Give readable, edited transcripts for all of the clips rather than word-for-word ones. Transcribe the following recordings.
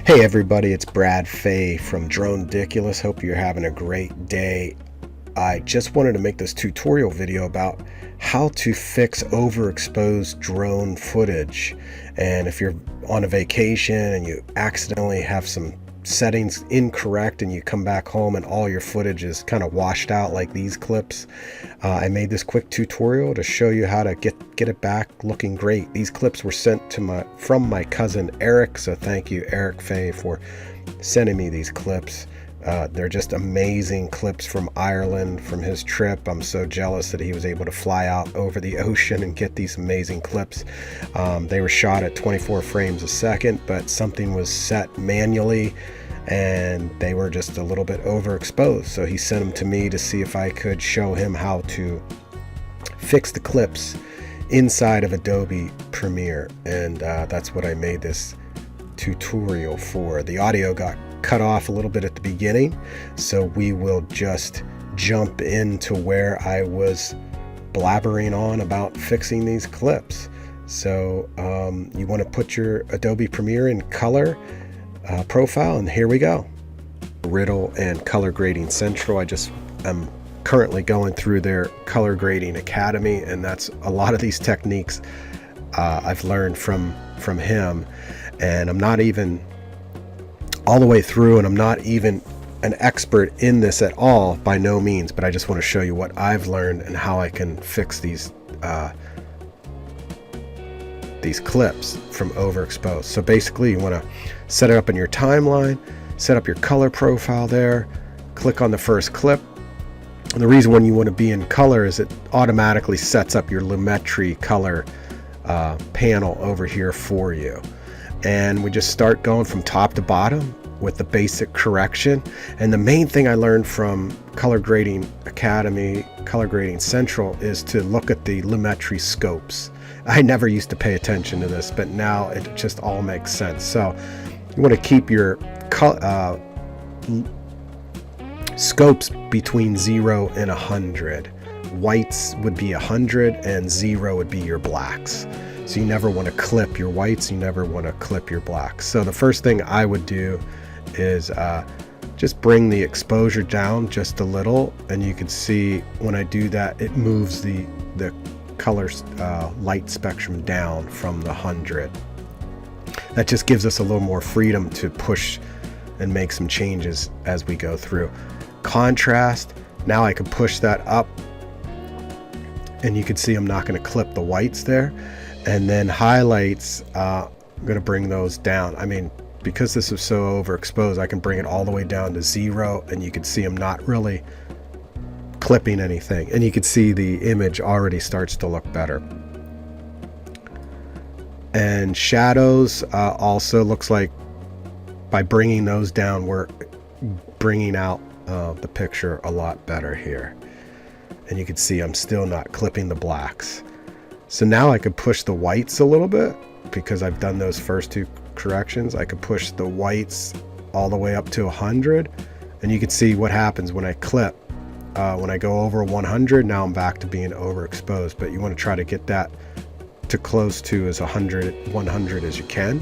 Hey everybody, it's Brad Fay from Drone Ridiculous. Hope you're having a great day. I just wanted to make this tutorial video about how to fix overexposed drone footage. And if you're on a vacation and you accidentally have some settings incorrect and you come back home and all your footage is kind of washed out like these clips, I made this quick tutorial to show you how to get it back looking great. These clips were sent to from my cousin Eric, so thank you Eric Fay for sending me these clips. They're just amazing clips from Ireland, from his trip. I'm so jealous that he was able to fly out over the ocean and get these amazing clips. They were shot at 24 frames a second, but something was set manually and they were just a little bit overexposed. So he sent them to me to see if I could show him how to fix the clips inside of Adobe Premiere. And that's what I made this tutorial for. The audio got cut off a little bit at the beginning, so we will just jump into where I was blabbering on about fixing these clips. So you want to put your Adobe Premiere in color profile, and here we go. Riddle and Color Grading Central. I'm currently going through their Color Grading Academy, and that's a lot of these techniques I've learned from him, and I'm not even all the way through, and I'm not even an expert in this at all, by no means, but I just want to show you what I've learned and how I can fix these clips from overexposed. So basically you want to set it up in your timeline, set up your color profile there, click on the first clip. And the reason when you want to be in color is it automatically sets up your Lumetri color panel over here for you. And we just start going from top to bottom with the basic correction. And the main thing I learned from Color Grading Academy, Color Grading Central, is to look at the Lumetri scopes. I never used to pay attention to this, but now it just all makes sense. So you want to keep your scopes between 0 and 100. Whites would be 100 and 0 would be your blacks. So you never want to clip your whites, you never want to clip your blacks. So the first thing I would do is just bring the exposure down just a little, and you can see when I do that it moves the color light spectrum down from the 100. That just gives us a little more freedom to push and make some changes as we go through. Contrast, now I can push that up, and you can see I'm not going to clip the whites there. And then highlights, I'm going to bring those down. I mean, because this is so overexposed, I can bring it all the way down to 0, and you can see I'm not really clipping anything. And you can see the image already starts to look better. And shadows also looks like by bringing those down, we're bringing out the picture a lot better here. And you can see I'm still not clipping the blacks. So now I could push the whites a little bit because I've done those first two corrections. I could push the whites all the way up to 100, and you can see what happens when I clip. When I go over 100, now I'm back to being overexposed, but you want to try to get that to close to as 100 as you can.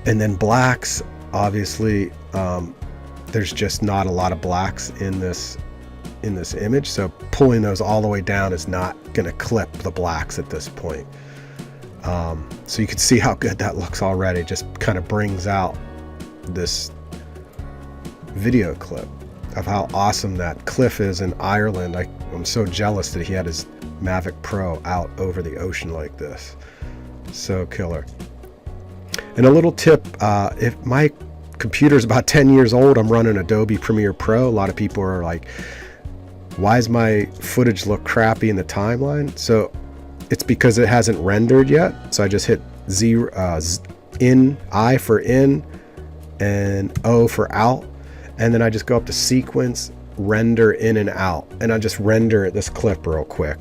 And then blacks, obviously, there's just not a lot of blacks in this image, so pulling those all the way down is not going to clip the blacks at this point. So you can see how good that looks already. Just kind of brings out this video clip of how awesome that cliff is in Ireland. I'm so jealous that he had his Mavic Pro out over the ocean like this. So killer. And a little tip, if my computer's about 10 years old, I'm running Adobe Premiere Pro. A lot of people are like, why does my footage look crappy in the timeline? So it's because it hasn't rendered yet. So I just hit I for in and O for out, and then I just go up to sequence, render in and out, and I just render this clip real quick,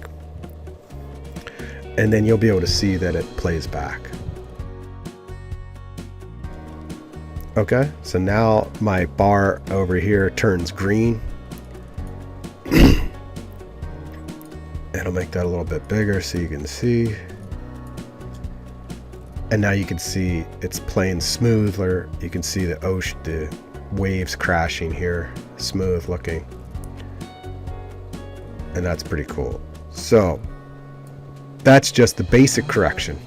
and then you'll be able to see that it plays back. Okay, so now my bar over here turns green. And I'll make that a little bit bigger so you can see. And now you can see it's playing smoother. You can see the ocean, the waves crashing here, smooth looking. And that's pretty cool. So that's just the basic correction.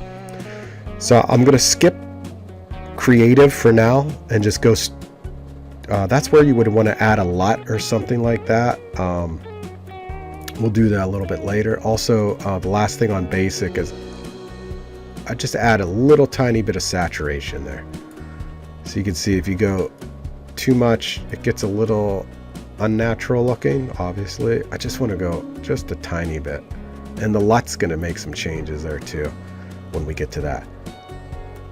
So I'm gonna skip creative for now and just go, that's where you would want to add a LUT or something like that. We'll do that a little bit later. Also, the last thing on basic is I just add a little tiny bit of saturation there. So you can see if you go too much, it gets a little unnatural looking, obviously. I just want to go just a tiny bit. And the LUT's going to make some changes there too when we get to that.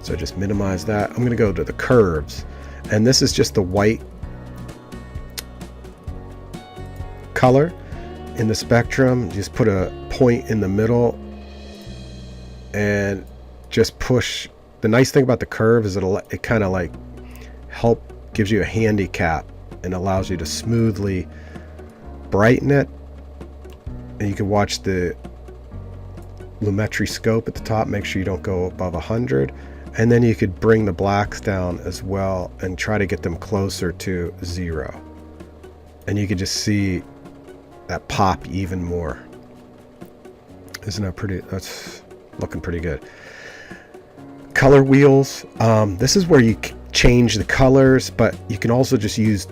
So just minimize that. I'm going to go to the curves. And this is just the white color in the spectrum. Just put a point in the middle and just push. The nice thing about the curve is it kind of like gives you a handicap and allows you to smoothly brighten it. And you can watch the lumetri scope at the top. Make sure you don't go above 100. And then you could bring the blacks down as well and try to get them closer to 0. And you could just see that pop even more. Isn't that pretty? That's looking pretty good. Color wheels. This is where you change the colors, but you can also just use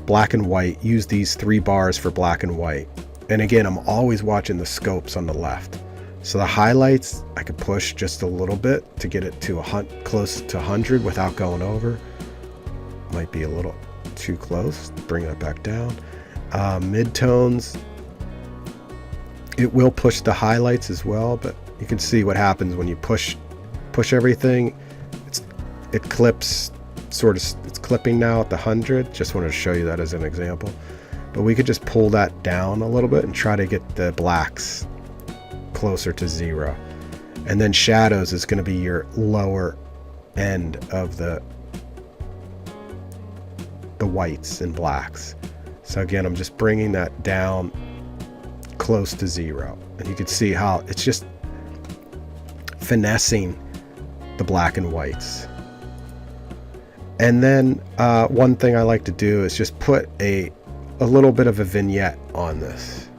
black and white. Use these 3 bars for black and white. And again, I'm always watching the scopes on the left. So the highlights, I could push just a little bit to get it to close to 100 without going over. Might be a little too close. Bring that back down. Midtones, it will push the highlights as well, but you can see what happens when you push everything. It clips, it's clipping now at the 100. Just wanted to show you that as an example. But we could just pull that down a little bit and try to get the blacks closer to 0. And then shadows is going to be your lower end of the whites and blacks. So again, I'm just bringing that down close to 0. And you can see how it's just finessing the black and whites. And then one thing I like to do is just put a little bit of a vignette on this.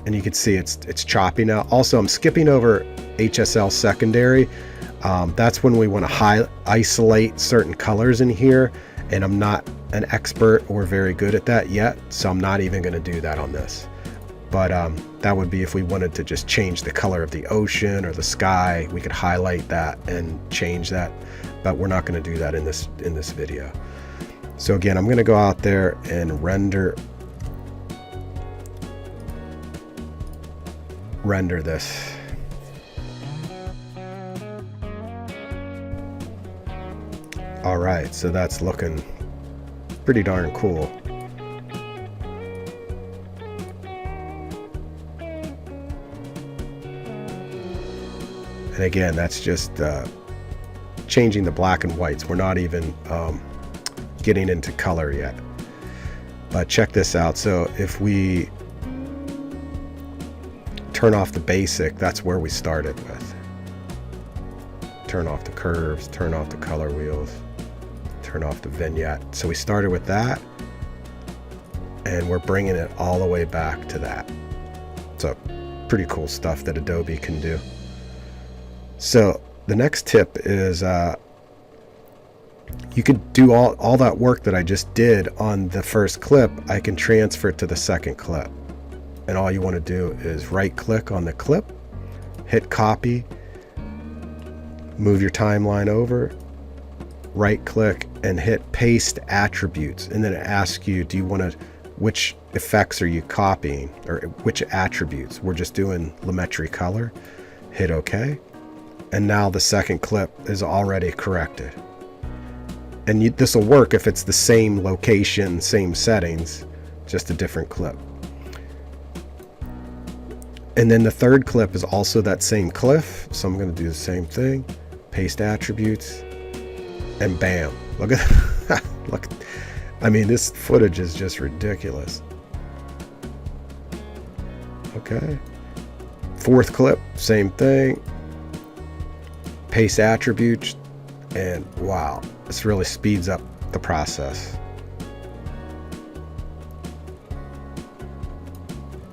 And you can see it's choppy now. Also, I'm skipping over HSL secondary. That's when we want to isolate certain colors in here, and I'm not an expert or very good at that yet, so I'm not even going to do that on this. But that would be if we wanted to just change the color of the ocean or the sky. We could highlight that and change that, but we're not going to do that in this video. So again, I'm going to go out there and render this. All right, so that's looking pretty darn cool. And again, that's just changing the black and whites. We're not even getting into color yet. But check this out. So if we turn off the basic, that's where we started with. Turn off the curves, turn off the color wheels, turn off the vignette. So we started with that, and we're bringing it all the way back to that. So pretty cool stuff that Adobe can do. So the next tip is you could do all that work that I just did on the first clip. I can transfer it to the second clip. And all you want to do is right click on the clip, hit copy, move your timeline over, right click and hit paste attributes. And then it asks you, which effects are you copying, or which attributes? We're just doing lumetri color. Hit OK. And now the second clip is already corrected. And this will work if it's the same location, same settings, just a different clip. And then the third clip is also that same clip. So I'm going to do the same thing. Paste attributes. And bam. Look at that. Look. I mean, this footage is just ridiculous. Okay. Fourth clip, same thing. Paste attributes, and wow, this really speeds up the process.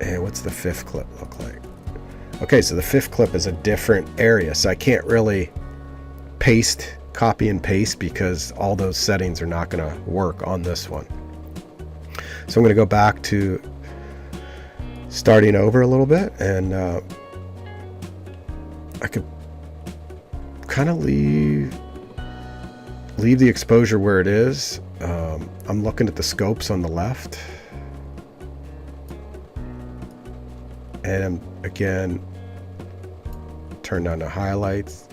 And what's the fifth clip look like? Okay, so the fifth clip is a different area, so I can't really copy and paste because all those settings are not going to work on this one. So I'm going to go back to starting over a little bit, and I could kind of leave the exposure where it is. I'm looking at the scopes on the left, and again, turn down the highlights,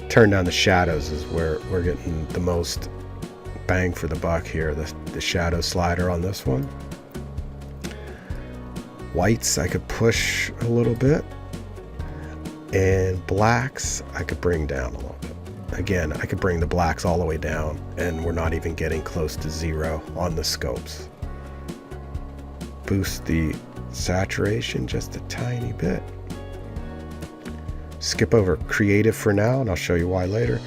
turn down the shadows is where we're getting the most bang for the buck here. The shadow slider on this one. Whites I could push a little bit, and blacks I could bring down a little bit. Again, I could bring the blacks all the way down, and we're not even getting close to 0 on the scopes. Boost the saturation just a tiny bit. Skip over creative for now, and I'll show you why later.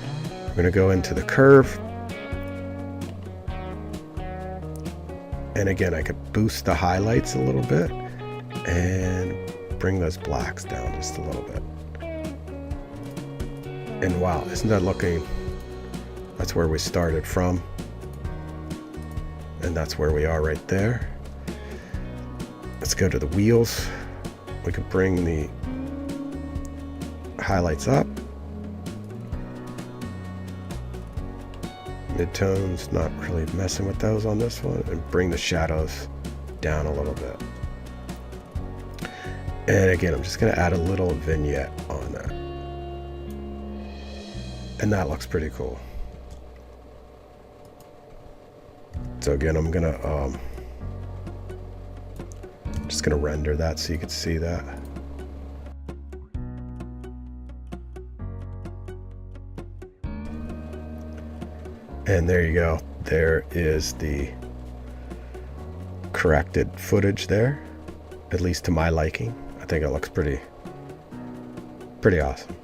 I'm going to go into the curve, and again I could boost the highlights a little bit and bring those blacks down just a little bit. And wow, isn't that looking, that's where we started from, and that's where we are right there. Let's go to the wheels. We could bring the highlights up, midtones, not really messing with those on this one, and bring the shadows down a little bit. And again, I'm just going to add a little vignette on that, and that looks pretty cool. So again, I'm gonna just gonna render that so you can see that. And there you go. There is the corrected footage there, at least to my liking. I think it looks pretty awesome.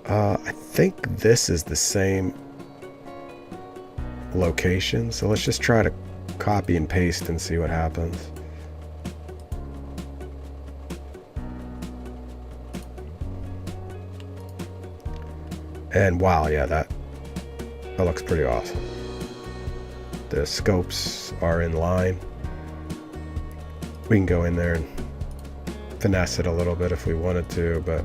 I think this is the same location, so let's just try to copy and paste and see what happens. And wow, yeah, that looks pretty awesome. The scopes are in line. We can go in there and finesse it a little bit if we wanted to, but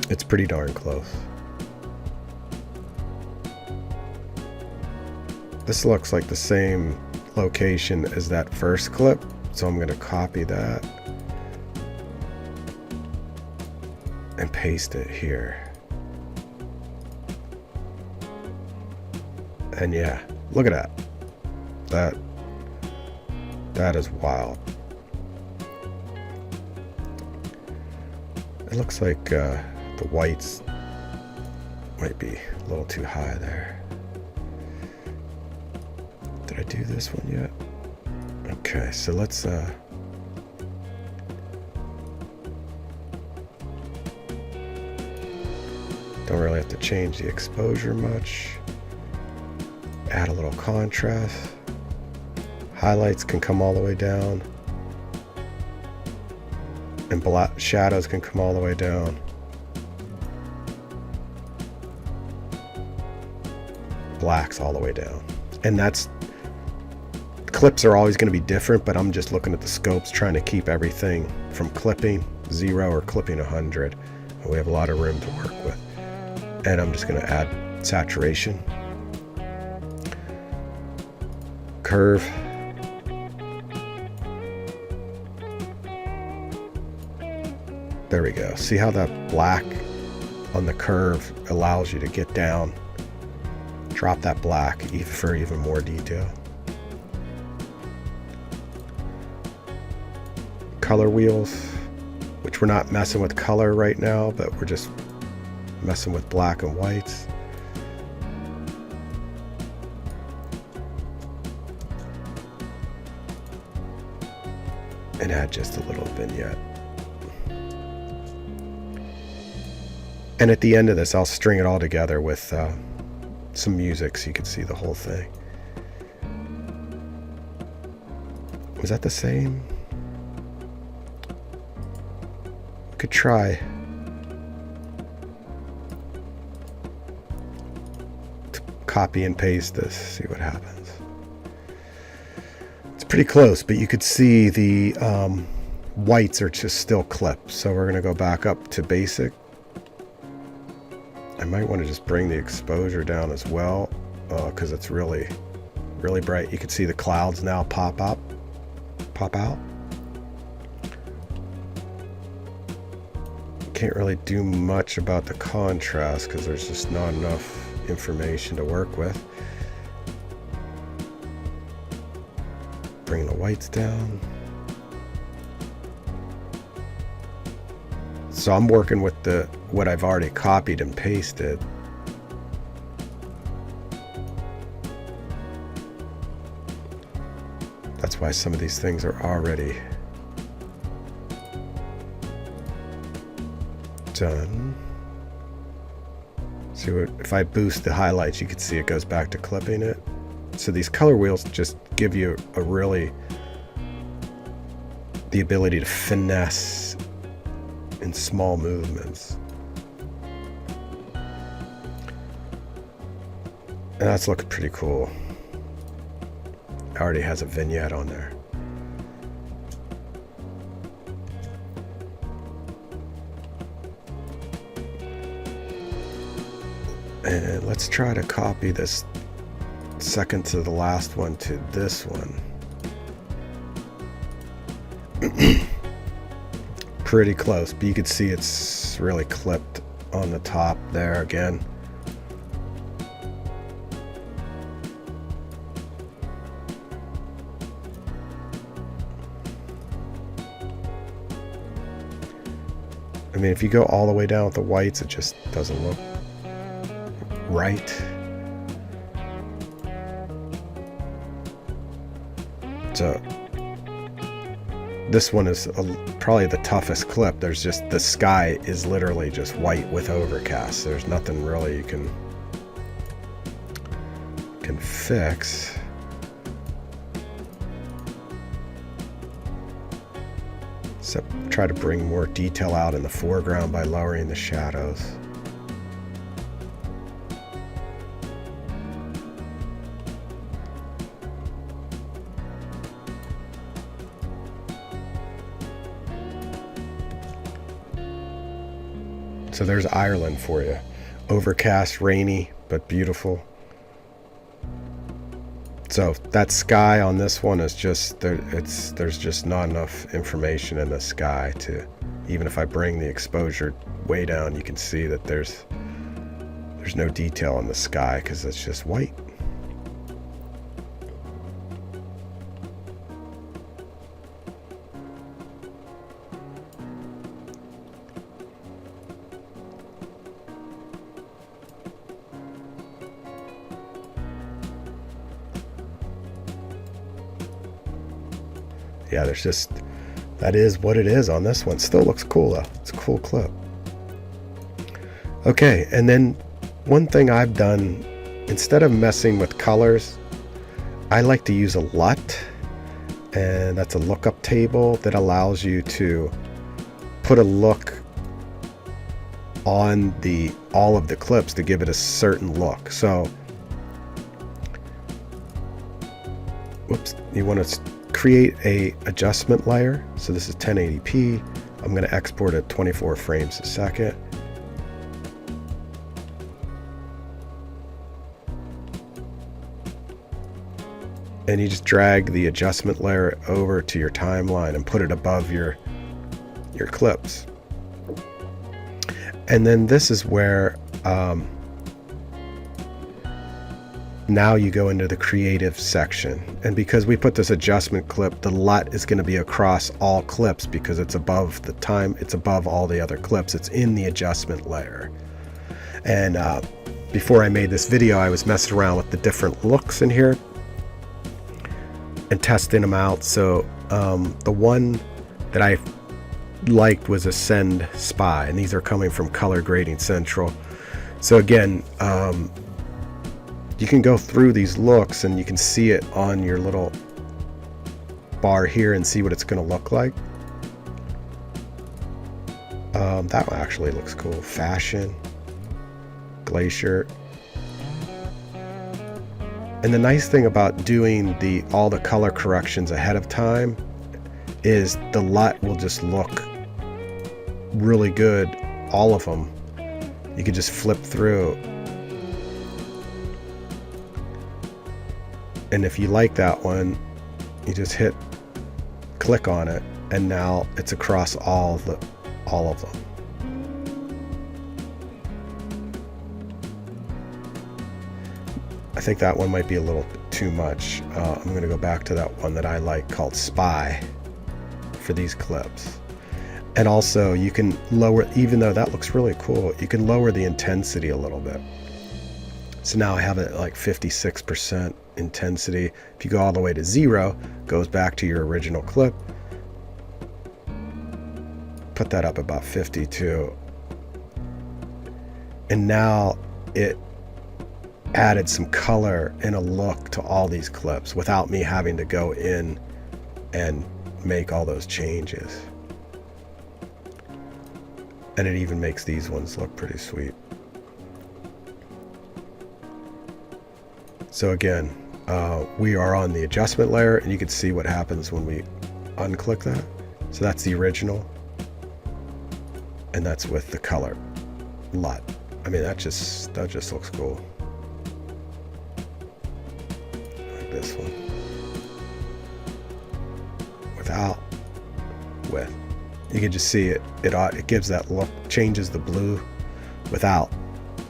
it's pretty darn close. This looks like the same location as that first clip, so I'm going to copy that and paste it here. And yeah, look at that. That is wild. It looks like the whites might be a little too high there. Did I do this one yet? Okay, so let's don't really have to change the exposure much. Add a little contrast. Highlights can come all the way down, and black shadows can come all the way down. Blacks all the way down. And that's, clips are always going to be different, but I'm just looking at the scopes, trying to keep everything from clipping 0 or clipping 100. And we have a lot of room to work with. And I'm just going to add saturation, curve, there we go. See how that black on the curve allows you to get down, drop that black for even more detail. Color wheels, which we're not messing with color right now, but we're just messing with black and whites. add just a little vignette. And at the end of this, I'll string it all together with some music so you can see the whole thing. Was that the same? Could try to copy and paste this, see what happens. It's pretty close, but you could see the whites are just still clipped. So we're going to go back up to basic. I might want to just bring the exposure down as well because it's really bright. You can see the clouds now pop out. Can't really do much about the contrast because there's just not enough information to work with. Bring the whites down. So I'm working with what I've already copied and pasted. That's why some of these things are already done. See what if I boost the highlights, you can see it goes back to clipping it. So these color wheels just give you the ability to finesse in small movements. And that's looking pretty cool. It already has a vignette on there. And let's try to copy this second to the last one to this one. Pretty close, but you can see it's really clipped on the top there again. I mean, if you go all the way down with the whites, it just doesn't look right. So this one is probably the toughest clip. There's just, the sky is literally just white with overcast. There's nothing really you can fix. Except try to bring more detail out in the foreground by lowering the shadows. So there's Ireland for you. Overcast, rainy, but beautiful. So that sky on this one is just, there's just not enough information in the sky to, even if I bring the exposure way down, you can see that there's no detail in the sky because it's just white. Yeah, there's just, that is what it is on this one. Still looks cool though. It's a cool clip. Okay, and then one thing I've done, instead of messing with colors, I like to use a LUT, and that's a lookup table that allows you to put a look on all of the clips to give it a certain look. So, whoops, you want to create a adjustment layer. So this is 1080p. I'm going to export at 24 frames a second. And you just drag the adjustment layer over to your timeline and put it above your clips. And then this is where now you go into the creative section, and because we put this adjustment clip, the LUT is going to be across all clips because it's above it's above all the other clips. It's in the adjustment layer. And before I made this video, I was messing around with the different looks in here and testing them out. So the one that I liked was Ascend Spy, and these are coming from Color Grading Central. So again, you can go through these looks and you can see it on your little bar here and see what it's going to look like. That one actually looks cool. Fashion, Glacier. And the nice thing about doing all the color corrections ahead of time is the LUT will just look really good, all of them. You can just flip through. And if you like that one, you just click on it, and now it's across all of them. I think that one might be a little bit too much. I'm going to go back to that one that I like called Spy for these clips. And also you can lower, even though that looks really cool, you can lower the intensity a little bit. So now I have it at like 56% intensity. If you go all the way to 0, it goes back to your original clip. Put that up about 52. And now it added some color and a look to all these clips without me having to go in and make all those changes. And it even makes these ones look pretty sweet. So again, we are on the adjustment layer, and you can see what happens when we unclick that. So that's the original, and that's with the color LUT. I mean, that just looks cool. Like this one. Without, with. You can just see it gives that look, changes the blue without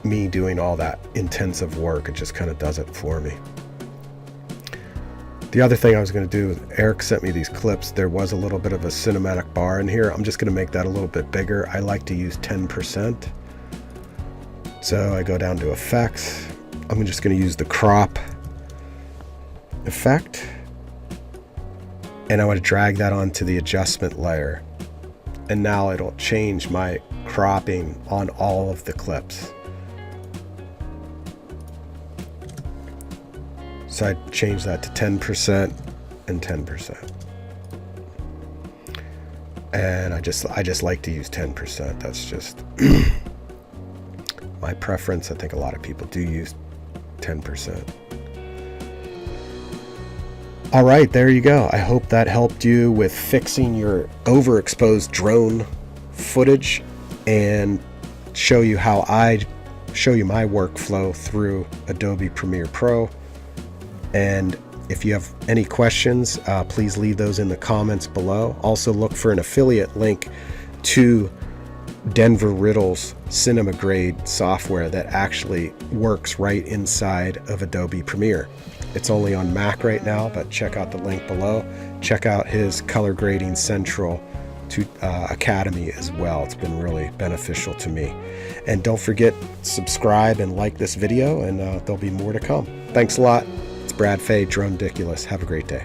me doing all that intensive work. It just kind of does it for me. The other thing I was going to do, Eric sent me these clips. There was a little bit of a cinematic bar in here. I'm just going to make that a little bit bigger. I like to use 10%. So I go down to effects. I'm just going to use the crop effect, and I want to drag that onto the adjustment layer. And now it'll change my cropping on all of the clips. So I change that to 10% and 10%. And I just like to use 10%. That's just my preference. I think a lot of people do use 10%. All right, there you go. I hope that helped you with fixing your overexposed drone footage and show you how I show you my workflow through Adobe Premiere Pro. And if you have any questions, please leave those in the comments below. Also look for an affiliate link to Denver Riddle's cinema grade software that actually works right inside of Adobe Premiere. It's only on Mac right now, but check out the link below. Check out his Color Grading Central Academy as well. It's been really beneficial to me. And don't forget, subscribe and like this video, and there'll be more to come. Thanks a lot. It's Brad Fay, Drone Ridiculous. Have a great day.